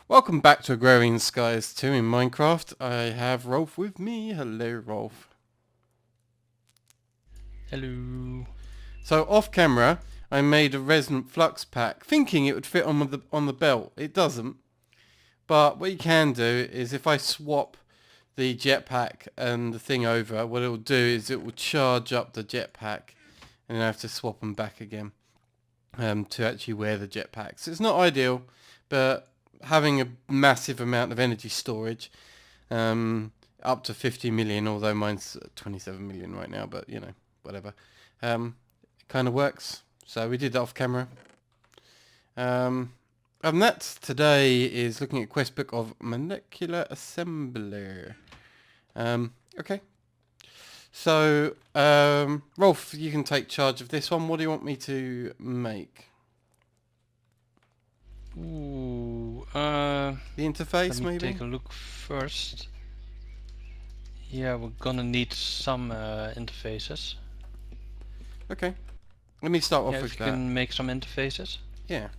Welcome back to Agrarian Skies 2 in Minecraft. I have Rolf with me. Hello, Rolf. Hello. So off camera, I made a resonant flux pack, thinking it would fit on the belt. It doesn't. But what you can do is if I swap the jetpack and the thing over, what it will do is it will charge up the jetpack, and then I have to swap them back again to actually wear the jetpacks. It's not ideal, but having a massive amount of energy storage, up to 50 million, although mine's 27 million right now, but you know, whatever. It kind of works. So we did that off camera. And that today is looking at quest book of molecular assembler. Okay. So, Rolf, you can take charge of this one. What do you want me to make? Ooh, The let interface, me maybe? take a look first. Yeah, we're gonna need some interfaces. Okay. Let me start off Yeah, with if you that. can make some interfaces. Yeah.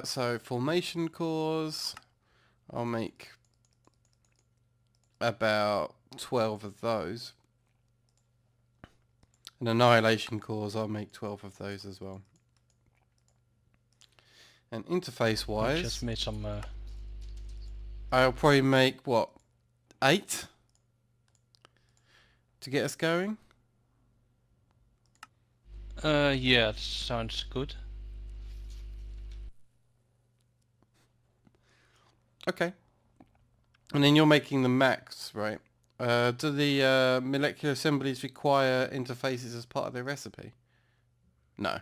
So formation cores, I'll make about 12 of those. And annihilation cores, I'll make 12 of those as well. And interface I wise, just made some. I'll probably make what, 8 to get us going. Yeah, it sounds good. Okay. And then you're making the max, right? Do the molecular assemblies require interfaces as part of their recipe? No.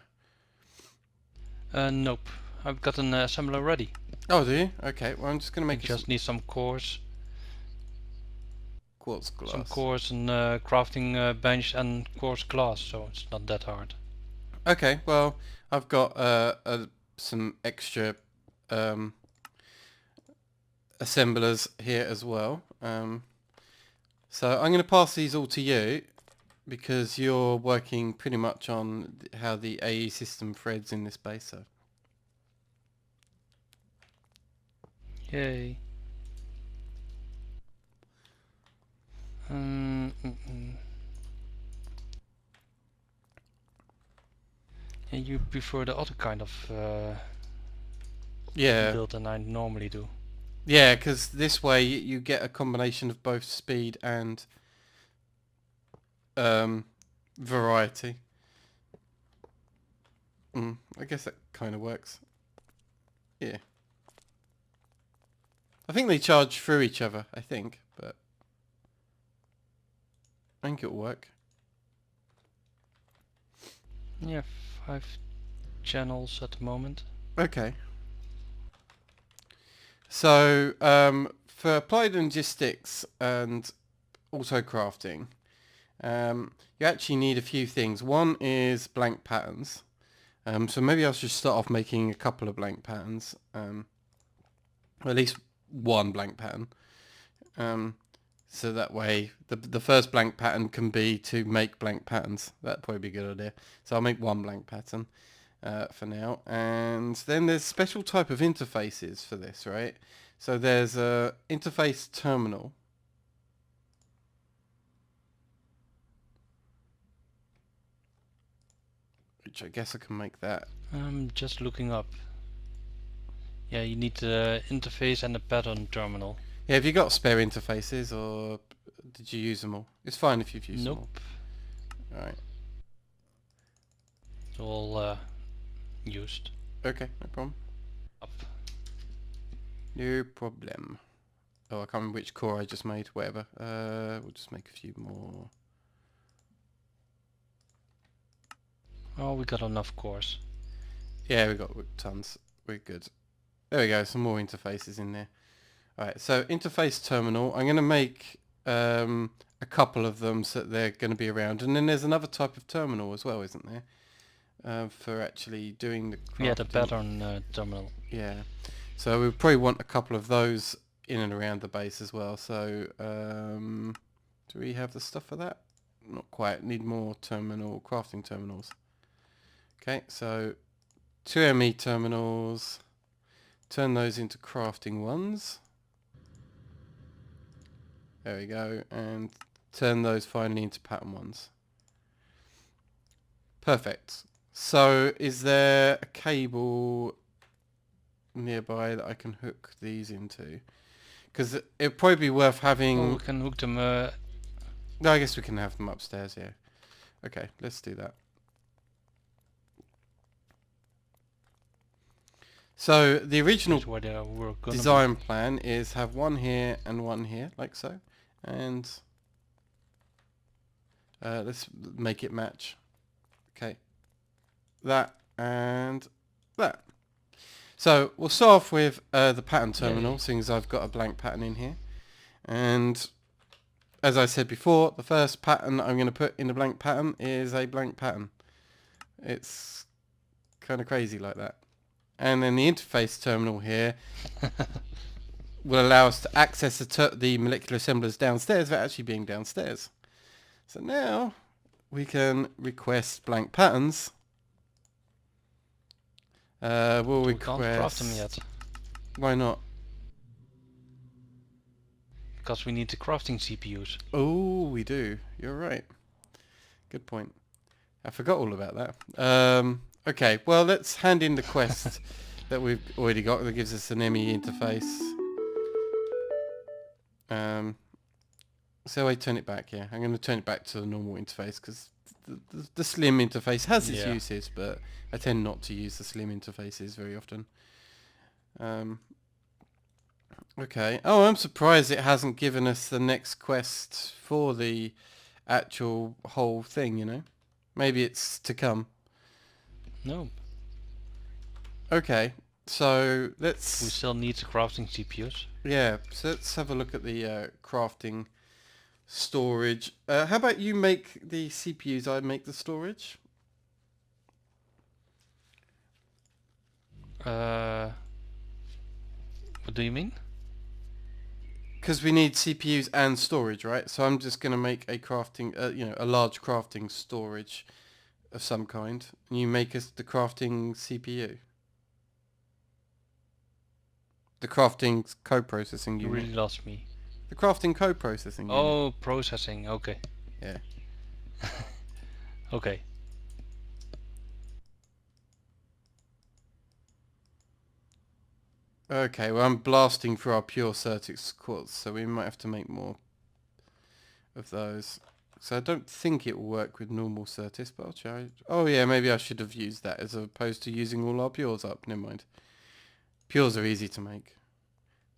Nope. I've got an assembler ready. Oh, do you? Okay, well I'm just going to We make just need some cores, quartz glass. some cores, and crafting bench and coarse glass, so it's not that hard. Okay, well I've got some extra assemblers here as well. So I'm going to pass these all to you because you're working pretty much on how the AE system threads in this base. So. Yay. Mm. And you prefer the other kind of Yeah. build than I normally do. Yeah, because this way you get a combination of both speed and variety. I guess that kind of works. Yeah. I think they charge through each other, I think, but I think it'll work. Yeah, 5 channels at the moment. Okay. So, for applied logistics and auto crafting, you actually need a few things. One is blank patterns. So maybe I should start off making a couple of blank patterns. At least one blank pattern. So that way the first blank pattern can be to make blank patterns. That'd probably be a good idea. So I'll make one blank pattern for now. And then there's special type of interfaces for this, right? So there's a interface terminal. Which I guess I can make that. I'm just looking up. Yeah, you need the interface and the pattern terminal. Yeah, have you got spare interfaces or did you use them all? It's fine if you've used them all. Nope. Alright. It's all used. Okay, no problem. Up. No problem. Oh, I can't remember which core I just made. Whatever. We'll just make a few more. Oh, we got enough cores. Yeah, we got tons. We're good. There we go. Some more interfaces in there. Alright, so interface terminal. I'm going to make a couple of them so that they're going to be around. And then there's another type of terminal as well, isn't there? For actually doing the crafting. Yeah, the pattern terminal. Yeah. So we probably want a couple of those in and around the base as well. So do we have the stuff for that? Not quite. Need more crafting terminals. Okay, so 2 ME terminals. Turn those into crafting ones. There we go. And turn those finally into pattern ones. Perfect. So is there a cable nearby that I can hook these into? Because it'd probably be worth Oh, having... we can hook them. No, I guess we can have them upstairs, yeah. Okay, let's do that. So the original That's where they were gonna design plan is have one here and one here, like so. And let's make it match. Okay. That and that. So we'll start off with the pattern terminal, Yay. seeing as I've got a blank pattern in here. And as I said before, the first pattern I'm going to put in the blank pattern is a blank pattern. It's kind of crazy like that. And then the interface terminal here will allow us to access the molecular assemblers downstairs without actually being downstairs. So now we can request blank patterns. We'll we request... can't craft them yet Why not? because we need the crafting CPUs. Oh, we do. You're right. Good point. I forgot all about that. Okay, well, let's hand in the quest that we've already got that gives us an ME interface. So I turn it back, yeah. I'm going to turn it back to the normal interface because the slim interface has its uses, but I tend not to use the slim interfaces very often. Okay. Oh, I'm surprised it hasn't given us the next quest for the actual whole thing, you know? Maybe it's to come. No, Okay, so we let's... still need the crafting CPUs. Yeah, so let's have a look at the crafting storage. How about you make the CPUs, I make the storage? What do you mean? Because we need CPUs and storage, right? So I'm just going to make a crafting, a large crafting storage of some kind. And you make us the crafting CPU. The crafting co-processing You unit. really lost me. The crafting co-processing unit. Oh, processing. Okay. Yeah. Okay. Okay, well I'm blasting through our pure Certix quartz, so we might have to make more of those. So I don't think it will work with normal Certis, but I'll try. Oh yeah, maybe I should have used that as opposed to using all our pures up. Never mind. Pures are easy to make.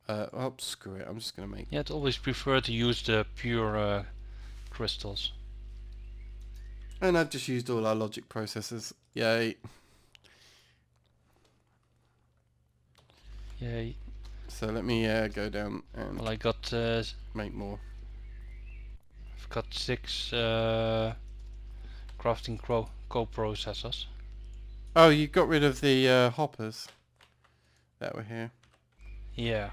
Oh, screw it. I'm just going to make... Yeah, I'd always prefer to use the pure crystals. And I've just used all our logic processors. Yay. Yay. So let me go down and Well, I got make more. I've got 6 crafting co-processors. Oh, you got rid of the hoppers that were here. Yeah.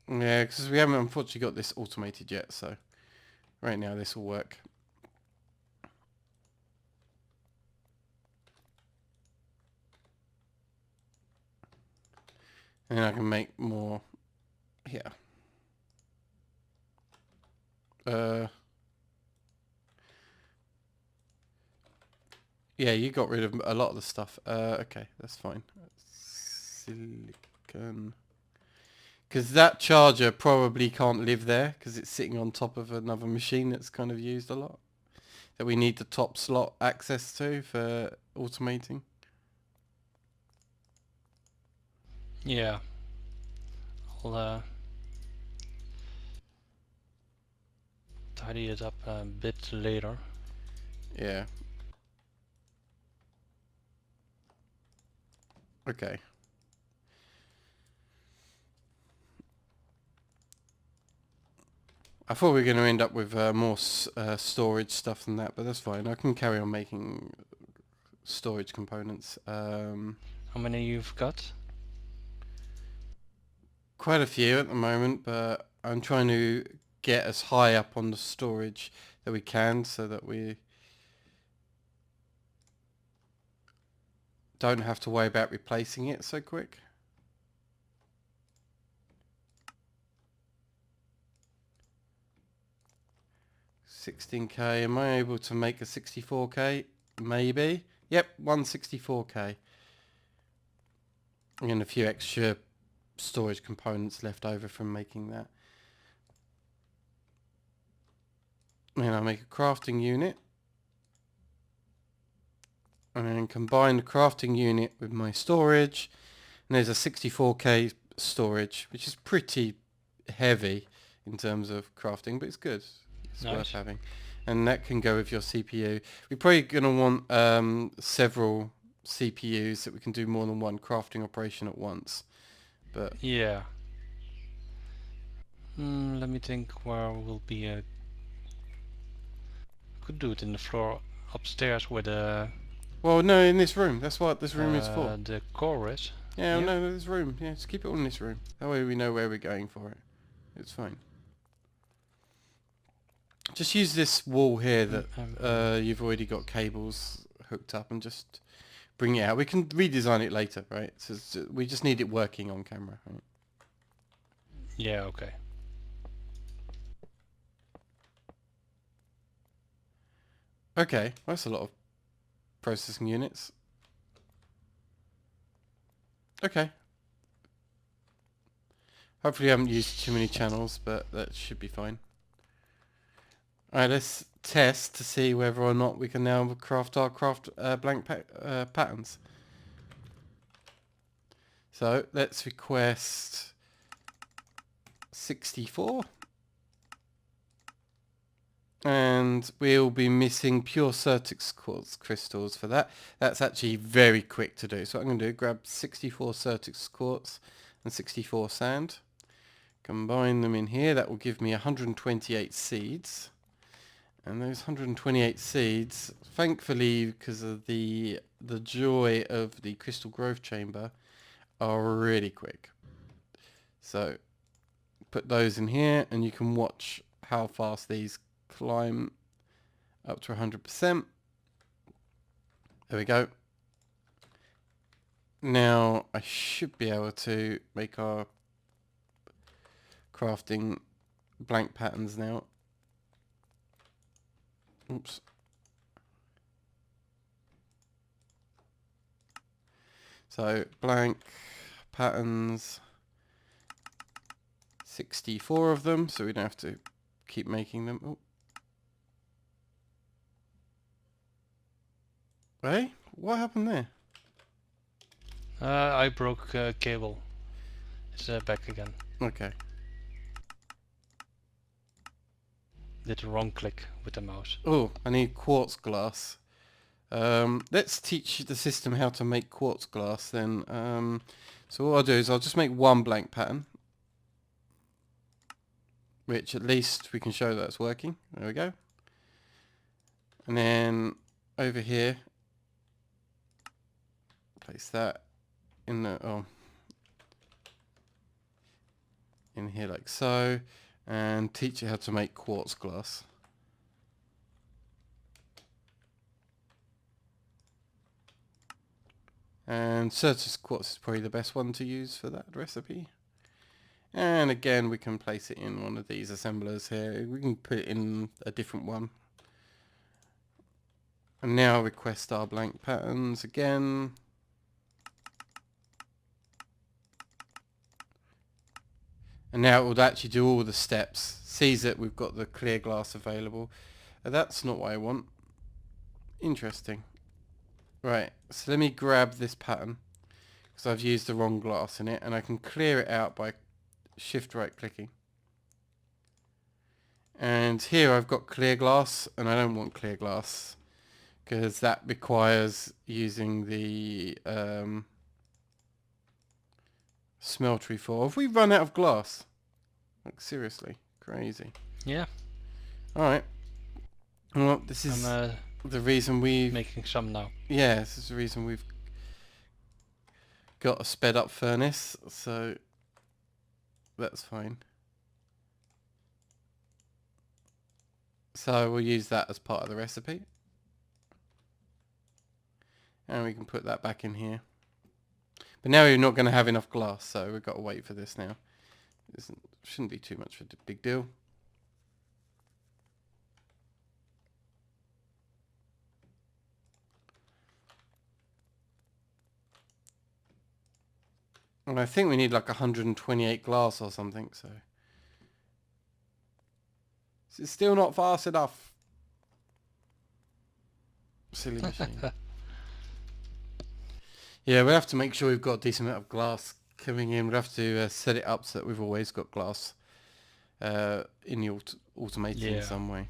Yeah, because we haven't unfortunately got this automated yet, so right now this will work. And I can make more here. Yeah, you got rid of a lot of the stuff. Okay, that's fine. Silicon. Because that charger probably can't live there because it's sitting on top of another machine that's kind of used a lot. That we need the top slot access to for automating. Yeah. I'll tidy it up a bit later. Yeah. Okay. I thought we were going to end up with more storage stuff than that, but that's fine. I can carry on making storage components. How many you've got? Quite a few at the moment, but I'm trying to get as high up on the storage that we can so that we... don't have to worry about replacing it so quick. $16K. Am I able to make a 64K? Maybe. Yep, 164K. And a few extra storage components left over from making that. And I'll make a crafting unit. And then combine the crafting unit with my storage. And there's a 64K storage, which is pretty heavy in terms of crafting, but it's good. It's worth having. And that can go with your CPU. We're probably going to want several CPUs that we can do more than one crafting operation at once. But yeah. Let me think where will be a... Could do it in the floor upstairs with a... Well, no, in this room. That's what this room is for. The core is. Yeah, no, this room. Yeah, just keep it all in this room. That way we know where we're going for it. It's fine. Just use this wall here that you've already got cables hooked up and just bring it out. We can redesign it later, right? So we just need it working on camera, right? Yeah, okay. Okay, well, that's a lot of processing units. Okay. Hopefully I haven't used too many channels, but that should be fine. Alright, let's test to see whether or not we can now craft our blank patterns. So let's request 64. And we'll be missing pure Certix quartz crystals for that. That's actually very quick to do. So what I'm going to do, grab 64 Certix quartz and 64 sand. Combine them in here. That will give me 128 seeds. And those 128 seeds, thankfully, because of the joy of the crystal growth chamber, are really quick. So put those in here and you can watch how fast these climb up to 100%. There we go. Now I should be able to make our crafting blank patterns now. Oops. So blank patterns, 64 of them, so we don't have to keep making them. Oh. Hey, what happened there? I broke cable. It's back again. Okay. Did the wrong click with the mouse. Oh, I need quartz glass. Let's teach the system how to make quartz glass then. So what I'll do is I'll just make one blank pattern, which at least we can show that it's working. There we go. And then over here, place that in the in here like so, and teach it how to make quartz glass. And Certus quartz is probably the best one to use for that recipe. And again, we can place it in one of these assemblers here. We can put it in a different one. And now request our blank patterns again. And now it would actually do all the steps. Sees that we've got the clear glass available. That's not what I want. Interesting. Right, so let me grab this pattern because I've used the wrong glass in it, and I can clear it out by shift right clicking. And here I've got clear glass, and I don't want clear glass because that requires using the smeltery for. Have we run out of glass? Like seriously, crazy. Yeah. Alright. Well, this is the reason we've... making some now. Yeah, this is the reason we've got a sped up furnace, so that's fine. So we'll use that as part of the recipe. And we can put that back in here. But now we're not going to have enough glass, so we've got to wait for this now. Shouldn't be too much of a big deal. And I think we need like 128 glass or something, so... It's still not fast enough. Silly machine. Yeah, we have to make sure we've got a decent amount of glass coming in. We'll have to set it up so that we've always got glass in the automated in some way.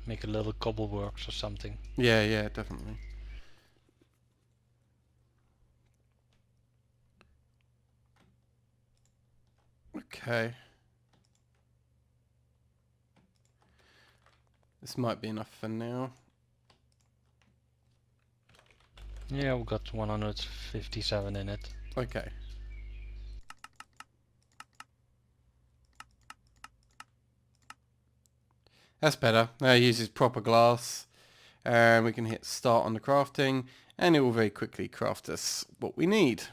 Make a little cobble works or something. Yeah, yeah, definitely. Okay. This might be enough for now. Yeah, we got 157 in it. Okay. That's better. Now it uses proper glass. And we can hit start on the crafting. And it will very quickly craft us what we need.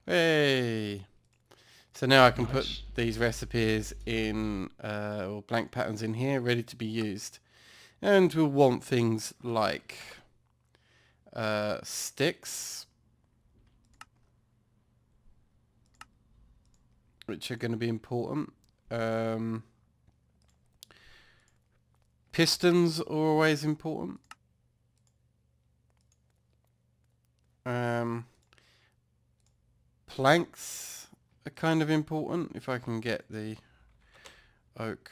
Hey! So now I can put these recipes in, or blank patterns in here, ready to be used. And we'll want things like sticks, which are going to be important. Pistons are always important. Planks are kind of important. If I can get the oak,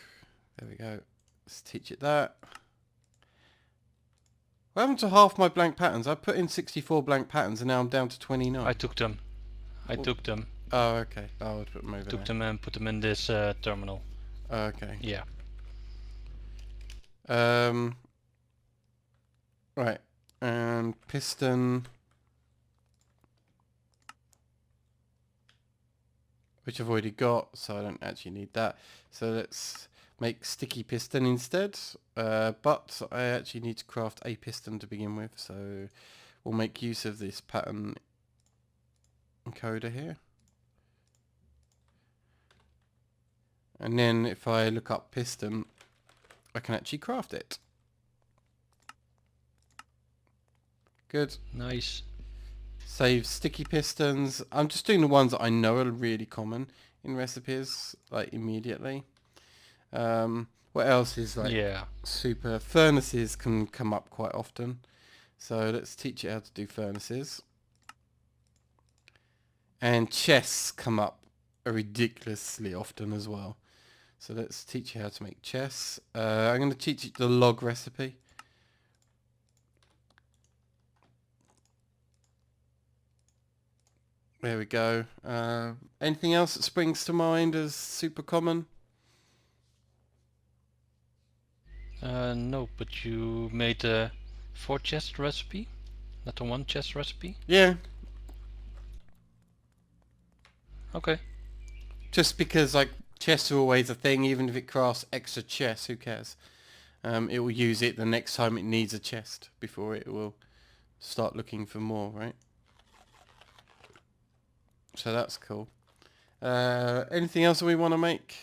there we go. Let's teach it that. What happened to half my blank patterns? I put in 64 blank patterns and now I'm down to 29. I took them. I took them. Oh, okay. Oh, I'll put them over there. Took them and put them in this terminal. Okay. Yeah. Right. And piston, which I've already got, so I don't actually need that. So let's make sticky piston instead. But I actually need to craft a piston to begin with, so we'll make use of this pattern encoder here. And then if I look up piston, I can actually craft it. Good. Nice. Save sticky pistons. I'm just doing the ones that I know are really common in recipes, like immediately. What else is like super? Furnaces can come up quite often. So let's teach you how to do furnaces. And chests come up ridiculously often as well. So let's teach you how to make chests. I'm going to teach you the log recipe. There we go. Anything else that springs to mind as super common? No, but you made a 4 chest recipe, not a 1 chest recipe? Yeah. Okay. Just because like chests are always a thing, even if it crafts extra chests, who cares? It will use it the next time it needs a chest before it will start looking for more, right? So that's cool. Anything else that we want to make?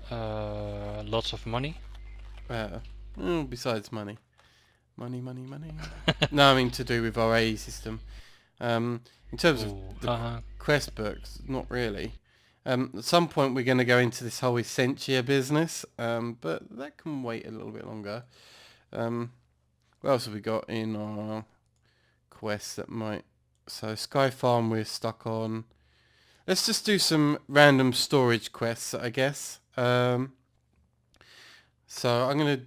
Lots of money. Besides money. Money. No, I mean to do with our AE system. In terms of the quest books, not really. At some point we're going to go into this whole Essentia business, but that can wait a little bit longer. What else have we got in our quests that might... So Sky Farm we're stuck on. Let's just do some random storage quests, I guess. So I'm going to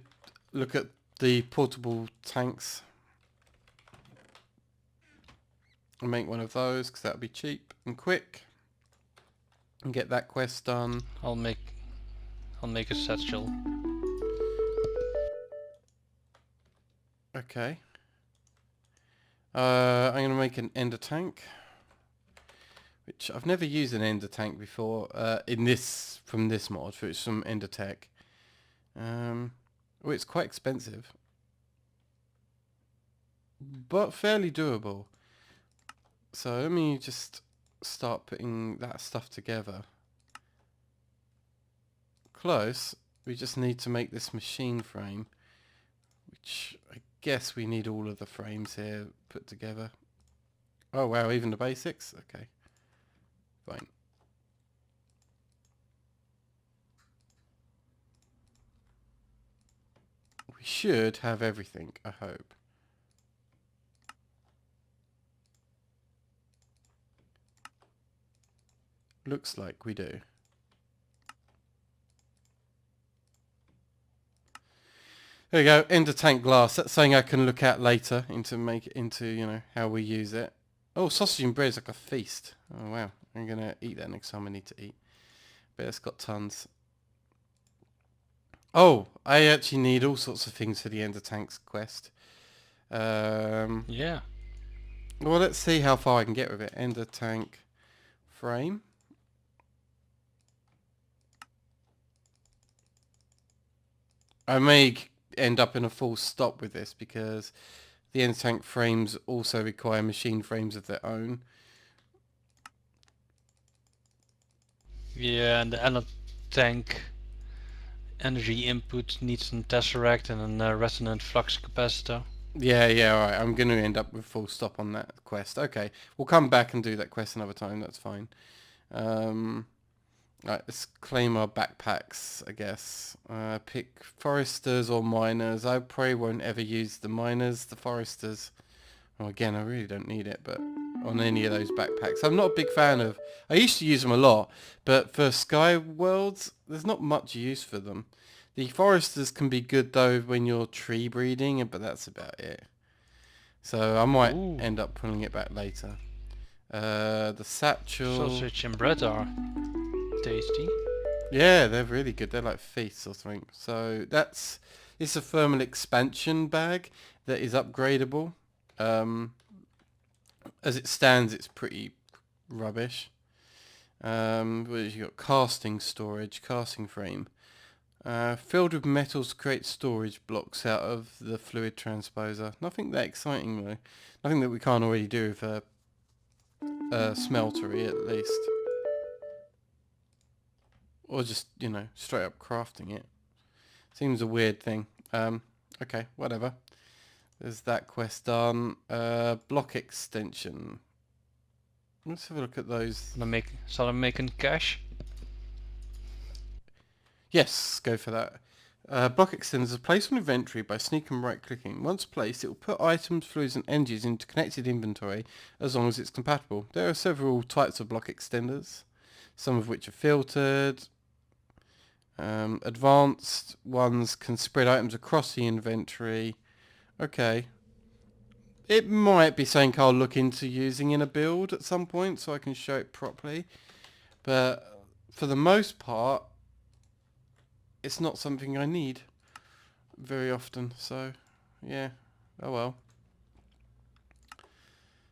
look at the portable tanks and make one of those because that'll be cheap and quick. And get that quest done. I'll make a satchel. Okay. I'm going to make an ender tank, which I've never used an ender tank before in this from this mod, which is from Endertech. Oh, it's quite expensive, but fairly doable. So let me just start putting that stuff together. Close. We just need to make this machine frame, which I guess we need all of the frames here put together. Oh wow, even the basics? Okay, fine. We should have everything, I hope. Looks like we do. There we go, ender tank glass. That's something I can look at later into make it into, you know, how we use it. Oh, sausage and bread is like a feast. Oh wow, I'm gonna eat that next time I need to eat. But it's got tons. Oh, I actually need all sorts of things for the ender tanks quest. Yeah. Well, let's see how far I can get with it. Ender tank frame. I may end up in a full stop with this because the ender tank frames also require machine frames of their own. Yeah, and the ender tank energy input needs a tesseract and a resonant flux capacitor. Yeah, alright. I'm going to end up with full stop on that quest. Okay, we'll come back and do that quest another time. That's fine. Right, let's claim our backpacks, I guess. Pick foresters or miners. I probably won't ever use the miners. The foresters, well, again, I really don't need it, but on any of those backpacks. I'm not a big fan of... I used to use them a lot, but for Sky Worlds, there's not much use for them. The foresters can be good, though, when you're tree breeding, but that's about it. So I might Ooh, end up pulling it back later. The satchel... sausage and bread are tasty. Yeah, they're really good. They're like feasts or something. So it's a thermal expansion bag that is upgradable. As it stands, it's pretty rubbish. You got casting storage, casting frame. Filled with metals to create storage blocks out of the fluid transposer. Nothing that exciting though. Nothing that we can't already do with a smeltery at least. Or just, you know, straight up crafting it. Seems a weird thing. Okay, whatever. There's that quest done. Block extension. Let's have a look at those. Zal I make a cache? Yes, go for that. Block extenders are placed on inventory by sneak and right clicking. Once placed, it will put items, fluids and energies into connected inventory as long as it's compatible. There are several types of block extenders, some of which are filtered. Advanced ones can spread items across the inventory. Okay. It might be something I'll look into using in a build at some point so I can show it properly. But for the most part, it's not something I need very often. So, yeah. Oh well.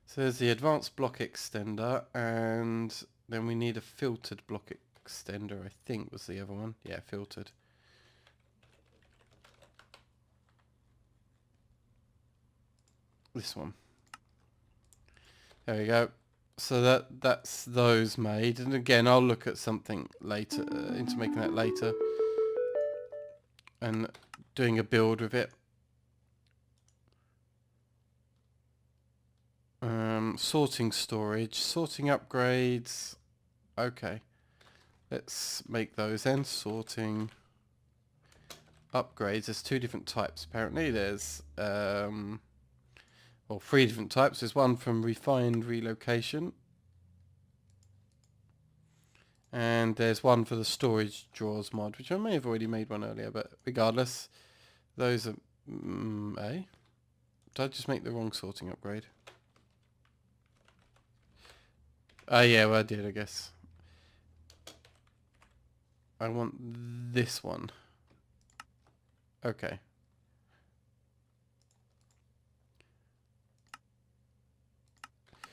So there's the advanced block extender, and then we need a filtered block extender, I think was the other one. Yeah, filtered. This one. There we go. So that's those made, and again I'll look at something later into making that later and doing a build with it. Sorting storage, sorting upgrades. Okay, let's make those then. Sorting upgrades. There's two different types apparently. There's or three different types. There's one from refined relocation, and there's one for the storage drawers mod, which I may have already made one earlier, but regardless, those are did I just make the wrong sorting upgrade? Yeah, well I did, I guess. I want this one. Okay.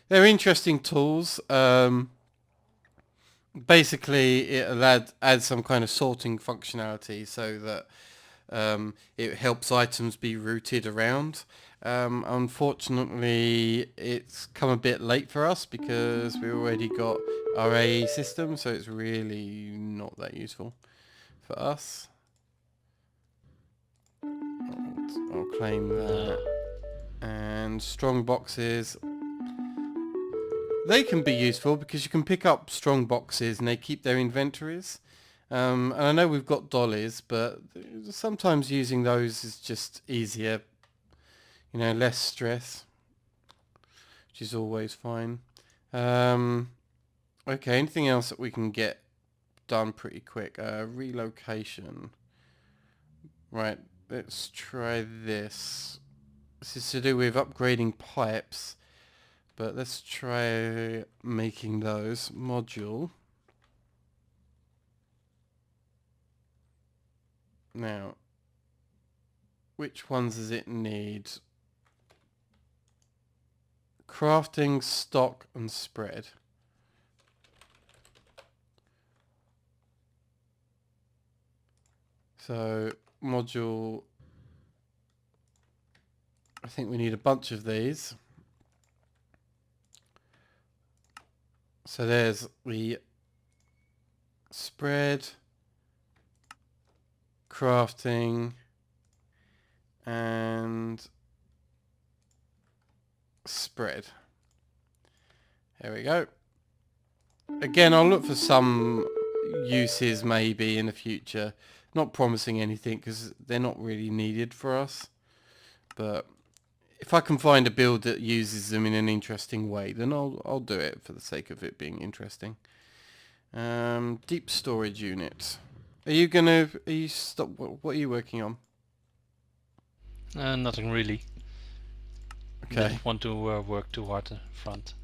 They're interesting tools. Basically, it'll add some kind of sorting functionality so that it helps items be routed around. Unfortunately, it's come a bit late for us because we already got our AE system, so it's really not that useful for us. I'll claim that. And strong boxes. They can be useful because you can pick up strong boxes and they keep their inventories. And I know we've got dollies, but sometimes using those is just easier. You know, less stress, which is always fine. Okay, anything else that we can get done pretty quick? Relocation. Right, let's try this. This is to do with upgrading pipes, but let's try making those. Module. Now, which ones does it need? Crafting, stock, and spread. So, module... I think we need a bunch of these. So there's the spread, crafting, and spread. There we go. Again, I'll look for some uses maybe in the future. Not promising anything because they're not really needed for us. But if I can find a build that uses them in an interesting way, then I'll do it for the sake of it being interesting. Deep storage unit. Are you stop? What are you working on? Nothing really. Okay. Didn't want to work too hard in front.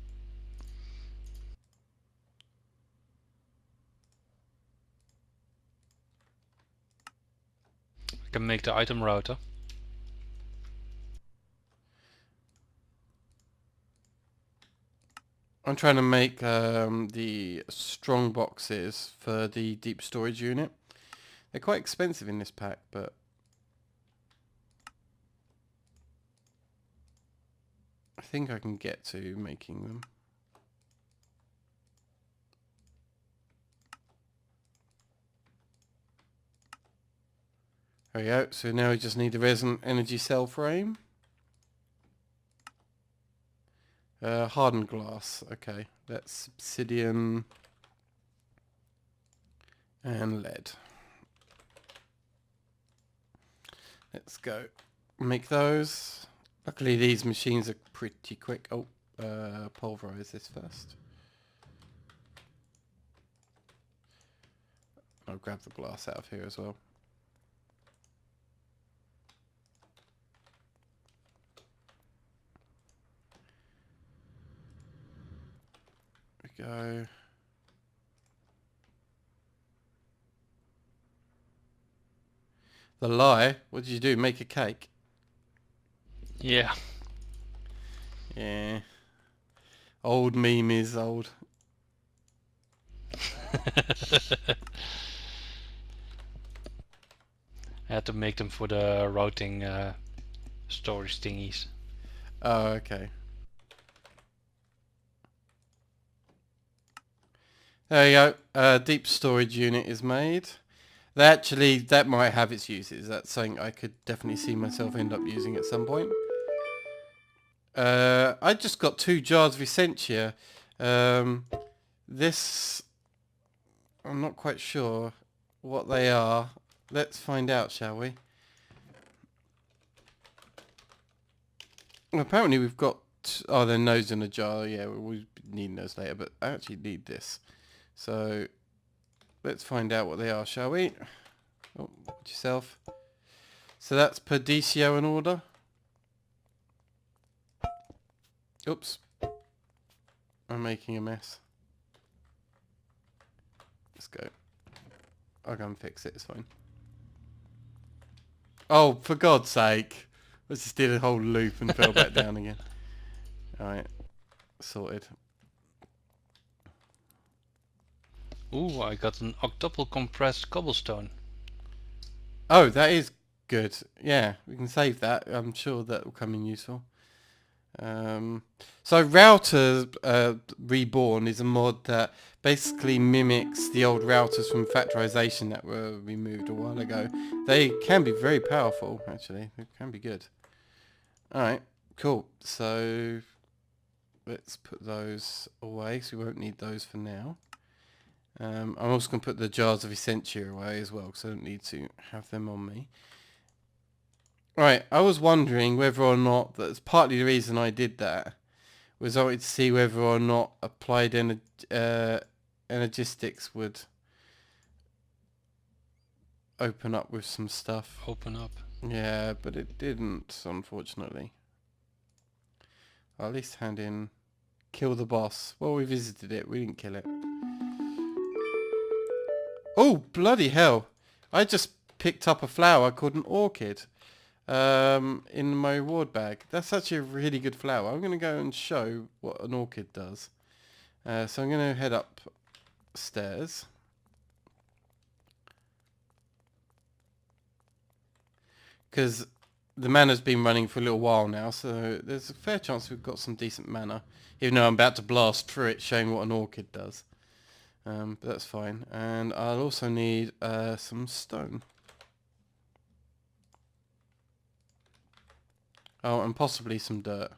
I can make the item router. I'm trying to make the strong boxes for the deep storage unit. They're quite expensive in this pack, but I think I can get to making them. There we go. So now we just need the resin energy cell frame. Hardened glass. Okay, that's obsidian and lead. Let's go make those. Luckily these machines are pretty quick. Oh, pulverize this first. I'll grab the glass out of here as well. Go. The lie? What did you do? Make a cake? Yeah. Yeah. Old meme is old. I had to make them for the routing storage thingies. Oh, okay. There you go. Deep storage unit is made. That might have its uses. That's something I could definitely see myself end up using at some point. I just got 2 jars of Essentia. This... I'm not quite sure what they are. Let's find out, shall we? Well, apparently we've got... Oh, they're nodes in a jar. Yeah, we'll need those later, but I actually need this. So, let's find out what they are, shall we? Oh, watch yourself. So that's per DCO an order. Oops. I'm making a mess. Let's go. I'll go and fix it, it's fine. Oh, for God's sake. I just did a whole loop and fell back down again. Alright. Sorted. Ooh, I got an octuple compressed cobblestone. Oh, that is good. Yeah, we can save that. I'm sure that will come in useful. So Router Reborn is a mod that basically mimics the old routers from factorization that were removed a while ago. They can be very powerful, actually. They can be good. Alright, cool. So let's put those away, so we won't need those for now. I'm also going to put the jars of Essentia away as well, because I don't need to have them on me. Right, I was wondering whether or not, that's partly the reason I did that, was I wanted to see whether or not applied energistics would open up with some stuff. Open up. Yeah, but it didn't, unfortunately. I'll at least hand in kill the boss. Well, we visited it, we didn't kill it. Oh, bloody hell. I just picked up a flower called an orchid in my reward bag. That's actually a really good flower. I'm going to go and show what an orchid does. So I'm going to head upstairs. Because the mana's been running for a little while now, so there's a fair chance we've got some decent mana. Even though I'm about to blast through it showing what an orchid does. But that's fine. And I'll also need some stone. Oh, and possibly some dirt.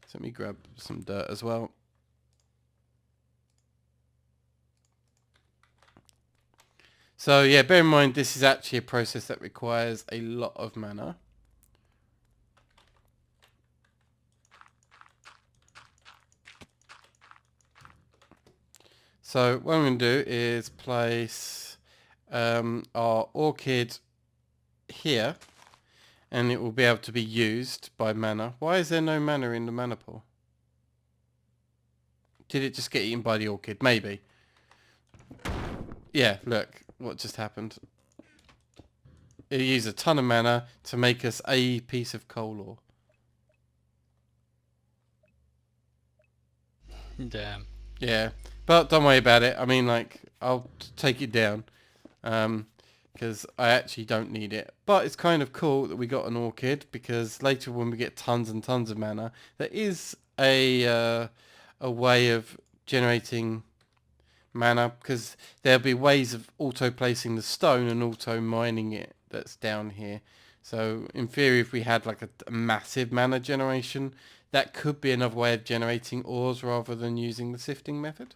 So let me grab some dirt as well. So yeah, bear in mind this is actually a process that requires a lot of mana. So what I'm going to do is place our orchid here, and it will be able to be used by mana. Why is there no mana in the mana pool? Did it just get eaten by the orchid? Maybe. Yeah, look what just happened. It used a ton of mana to make us a piece of coal ore. Damn. Yeah, but don't worry about it. I mean, like, I'll take it down. Because I actually don't need it. But it's kind of cool that we got an orchid, because later when we get tons and tons of mana, there is a way of generating mana, because there'll be ways of auto placing the stone and auto mining it that's down here. So in theory, if we had like a massive mana generation, that could be another way of generating ores rather than using the sifting method.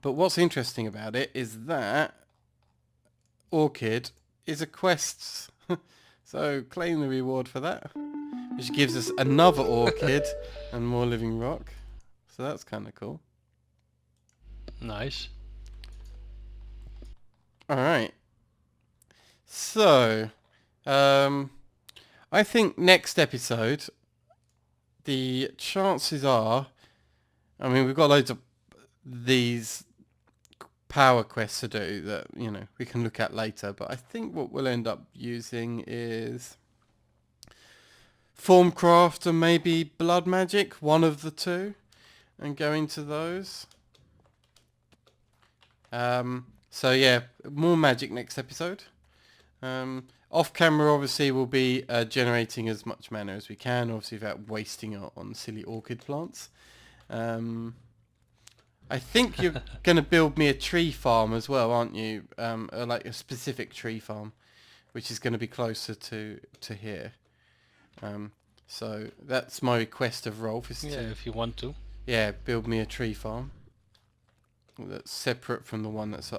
But what's interesting about it is that orchid is a quest. So claim the reward for that, which gives us another orchid and more living rock. So that's kind of cool. Nice. Alright. So, I think next episode, the chances are, I mean, we've got loads of these power quests to do that, you know, we can look at later, but I think what we'll end up using is Formcraft and maybe Blood Magic, one of the two, and go into those. So yeah, more magic next episode. Off camera, obviously, we'll be generating as much mana as we can, obviously without wasting it on silly orchid plants. I think you're going to build me a tree farm as well, aren't you? Like a specific tree farm, which is going to be closer to here. So that's my request of Rolf, is Yeah, to if you want to. build me a tree farm that's separate from the one that's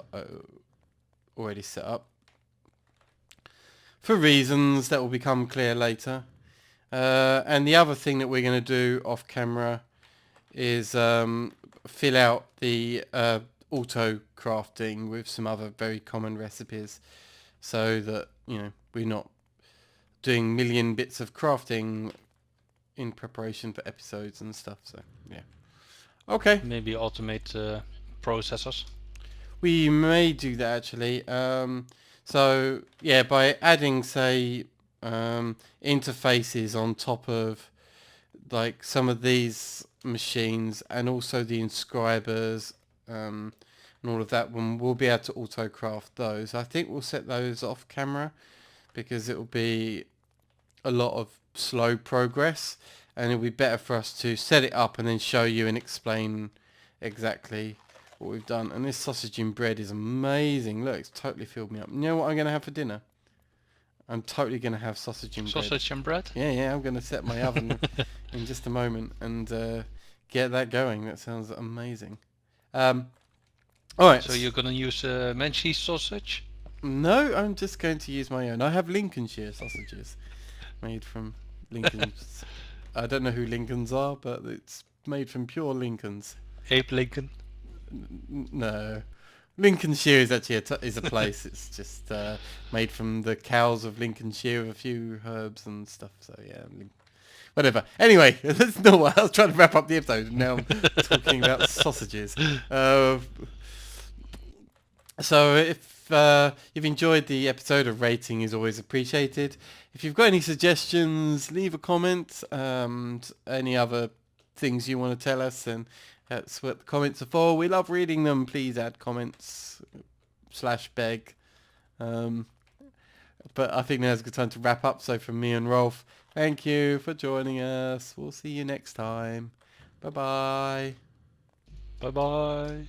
already set up. For reasons that will become clear later. And the other thing that we're going to do off camera is fill out the auto crafting with some other very common recipes, so that, you know, we're not doing million bits of crafting in preparation for episodes and stuff. So yeah, okay, Maybe automate processors. we may do that actually. So yeah, by adding, say, interfaces on top of like some of these machines, and also the inscribers and all of that, when we'll be able to auto craft those. I think we'll set those off camera because it will be a lot of slow progress, and it'll be better for us to set it up and then show you and explain exactly what we've done. And this sausage and bread is amazing. Look, it's totally filled me up. You know what I'm going to have for dinner? I'm totally going to have sausage and bread. Sausage and bread? Yeah, I'm going to set my oven in just a moment and get that going. That sounds amazing. All right. So you're gonna use Menchii sausage? No, I'm just going to use my own. I have Lincolnshire sausages made from Lincolns. I don't know who Lincolns are, but it's made from pure Lincolns. Abe Lincoln? No. Lincolnshire is actually is a place. It's just made from the cows of Lincolnshire with a few herbs and stuff. So yeah, whatever. Anyway, that's not what I was trying to wrap up the episode. Now I'm talking about sausages. So if you've enjoyed the episode, a rating is always appreciated. If you've got any suggestions, leave a comment. Any other things you want to tell us, and that's what the comments are for. We love reading them. Please add comments /beg. But I think now's a good time to wrap up. So from me and Rolf, thank you for joining us. We'll see you next time. Bye-bye. Bye bye.